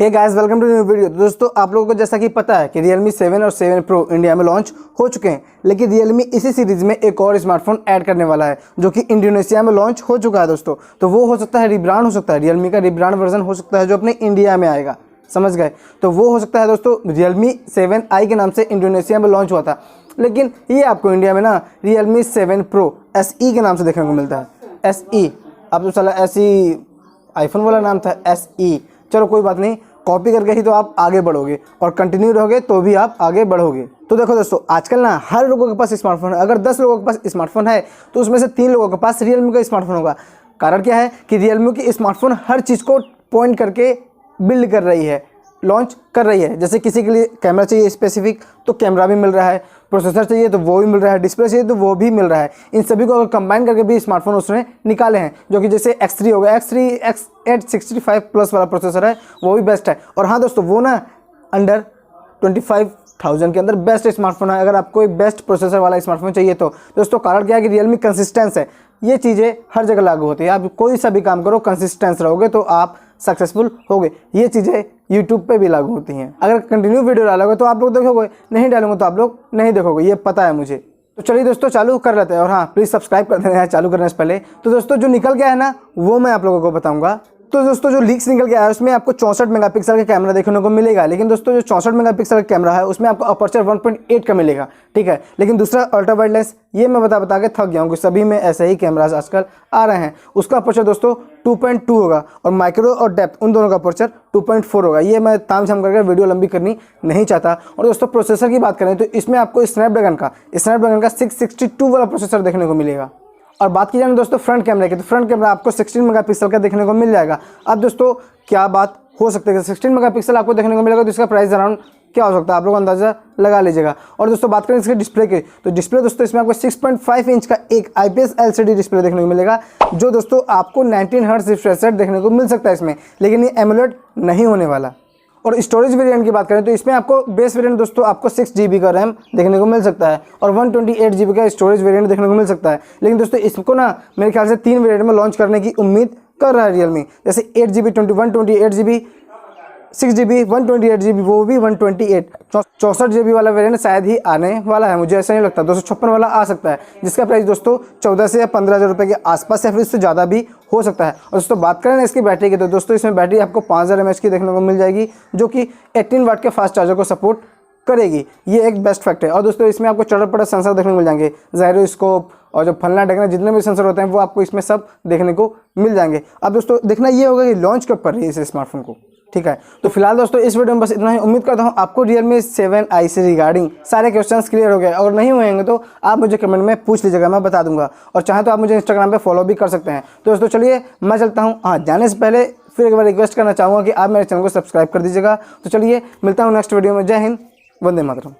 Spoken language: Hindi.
Hey guys, welcome to new video. तो दोस्तों, आप लोगों को जैसा कि पता है कि Realme 7 और 7 Pro इंडिया में लॉन्च हो चुके हैं, लेकिन Realme इसी सीरीज में एक और स्मार्टफोन ऐड करने वाला है जो कि इंडोनेशिया में लॉन्च हो चुका है दोस्तों। तो वो हो सकता है रिब्रांड, हो सकता है Realme का रिब्रांड वर्जन हो सकता है जो अपने इंडिया में आएगा, समझ गए। तो वो हो सकता है दोस्तों Realme 7i के नाम से इंडोनेशिया में लॉन्च हुआ था, लेकिन ये आपको इंडिया में ना Realme 7 Pro SE के नाम से देखने को मिलता है। SE, अब तो चला SE आईफोन वाला नाम था SE, चलो कोई बात नहीं, कॉपी करके ही तो आप आगे बढ़ोगे और कंटिन्यू रहोगे तो भी आप आगे बढ़ोगे। तो देखो दोस्तों, आजकल ना हर लोगों के पास स्मार्टफोन है। अगर 10 लोगों के पास स्मार्टफोन है तो उसमें से 3 लोगों के पास Realme का स्मार्टफोन होगा। कारण क्या है कि Realme की स्मार्टफोन हर चीज़ को पॉइंट करके बिल्ड कर रही है, लॉन्च कर रही है। जैसे किसी के लिए कैमरा चाहिए स्पेसिफिक तो कैमरा भी मिल रहा है, प्रोसेसर चाहिए तो वो भी मिल रहा है, डिस्प्ले चाहिए तो वो भी मिल रहा है। इन सभी को अगर कंबाइन करके भी स्मार्टफोन उसने निकाले हैं, जो कि जैसे X3 हो गया, X3 X865 प्लस वाला प्रोसेसर है, वो भी बेस्ट है। और हाँ दोस्तों, वो ना अंडर 25,000 के अंदर बेस्ट स्मार्टफोन है अगर आपको एक बेस्ट प्रोसेसर वाला स्मार्टफोन चाहिए तो। दोस्तों, कारण क्या है कि Realme कंसिस्टेंस है। ये चीज़ें हर जगह लागू होती है। आप कोई सा भी काम करो, कंसिस्टेंस रहोगे तो आप सक्सेसफुल होगे। ये चीज़ें यूट्यूब पे भी लागू होती हैं। अगर कंटिन्यू वीडियो डालोगे तो आप लोग देखोगे, नहीं डालूंगा तो आप लोग नहीं देखोगे, ये पता है मुझे। तो चलिए दोस्तों, चालू कर लेते हैं। और हाँ, प्लीज़ सब्सक्राइब कर देना है चालू करने से पहले। तो दोस्तों, जो निकल गया है ना वो मैं आप लोगों को बताऊंगा। तो दोस्तों, जो लीक्स निकल के आया है उसमें आपको 64 मेगापिक्सल का कैमरा देखने को मिलेगा। लेकिन दोस्तों, जो 64 मेगापिक्सल का कैमरा है उसमें आपको अपर्चर 1.8 का मिलेगा, ठीक है। लेकिन दूसरा अल्ट्रा वाइड लेंस, ये मैं बता के थक गया हूँ कि सभी में ऐसे ही कैमराज आजकल आ रहे हैं। उसका अपर्चर दोस्तों 2.2 होगा और माइक्रो और डेप्थ उन दोनों का अपर्चर 2.4 होगा। ये मैं तामझाम करके वीडियो लंबी करनी नहीं चाहता। और दोस्तों, प्रोसेसर की बात करें तो इसमें आपको स्नैपड्रैगन का 662 वाला प्रोसेसर देखने को मिलेगा। और बात की जाए दोस्तों फ्रंट कैमरे की, तो फ्रंट कैमरा आपको 16 मेगापिक्सल का देखने को मिल जाएगा। अब दोस्तों, क्या बात हो सकती है, 16 मेगापिक्सल आपको देखने को मिलेगा तो इसका प्राइस अराउंड क्या हो सकता है, आप लोग अंदाजा लगा लीजिएगा। और दोस्तों, बात करें इसके डिस्प्ले की, तो डिस्प्ले दोस्तों इसमें आपको 6.5 इंच का एक IPS LCD डिस्प्ले देखने को मिलेगा, जो दोस्तों आपको 19 हर्ट्ज रिफ्रेश रेट देखने को मिल सकता है इसमें, लेकिन ये एमोलेड नहीं होने वाला। और स्टोरेज वेरिएंट की बात करें तो इसमें आपको बेस वेरिएंट दोस्तों आपको 6 GB का रैम देखने को मिल सकता है और 128 GB का स्टोरेज वेरिएंट देखने को मिल सकता है। लेकिन दोस्तों, इसको ना मेरे ख्याल से 3 वेरिएंट में लॉन्च करने की उम्मीद कर रहा है Realme, जैसे 8 GB 128 GB, 6 GB 128 GB, वो भी 128 64 GB वाला वेरिएंट शायद ही आने वाला है, मुझे ऐसा नहीं लगता। 256 वाला आ सकता है, जिसका प्राइस दोस्तों 14 से या 15,000 रुपये के आसपास या फिर इससे ज़्यादा भी हो सकता है। और दोस्तों, बात करें ना इसकी बैटरी की, तो दोस्तों इसमें बैटरी आपको 5000 mAh की देखने को मिल जाएगी, जो कि 18 वाट के फास्ट चार्जर को सपोर्ट करेगी। ये एक बेस्ट फैक्ट है। और दोस्तों, इसमें आपको चटपटा सेंसर देखने को मिल जाएंगे, जायरोस्कोप और जो फलना ढकना जितने भी सेंसर होते हैं वो आपको इसमें सब देखने को मिल जाएंगे। अब दोस्तों, देखना ये होगा कि लॉन्च कब कर रही है इस स्मार्टफोन को, ठीक है। तो फिलहाल दोस्तों, इस वीडियो में बस इतना ही। उम्मीद करता हूँ आपको Realme 7i से रिगार्डिंग सारे क्वेश्चंस क्लियर हो गए। अगर नहीं हुए होंगे तो आप मुझे कमेंट में पूछ लीजिएगा, मैं बता दूंगा। और चाहे तो आप मुझे इंस्टाग्राम पे फॉलो भी कर सकते हैं। तो दोस्तों, चलिए मैं चलता हूँ। हाँ, जाने से पहले फिर एक बार रिक्वेस्ट करना चाहूँगा कि आप मेरे चैनल को सब्सक्राइब कर दीजिएगा। तो चलिए, मिलता हूँ नेक्स्ट वीडियो में। जय हिंद, वंदे मातरम।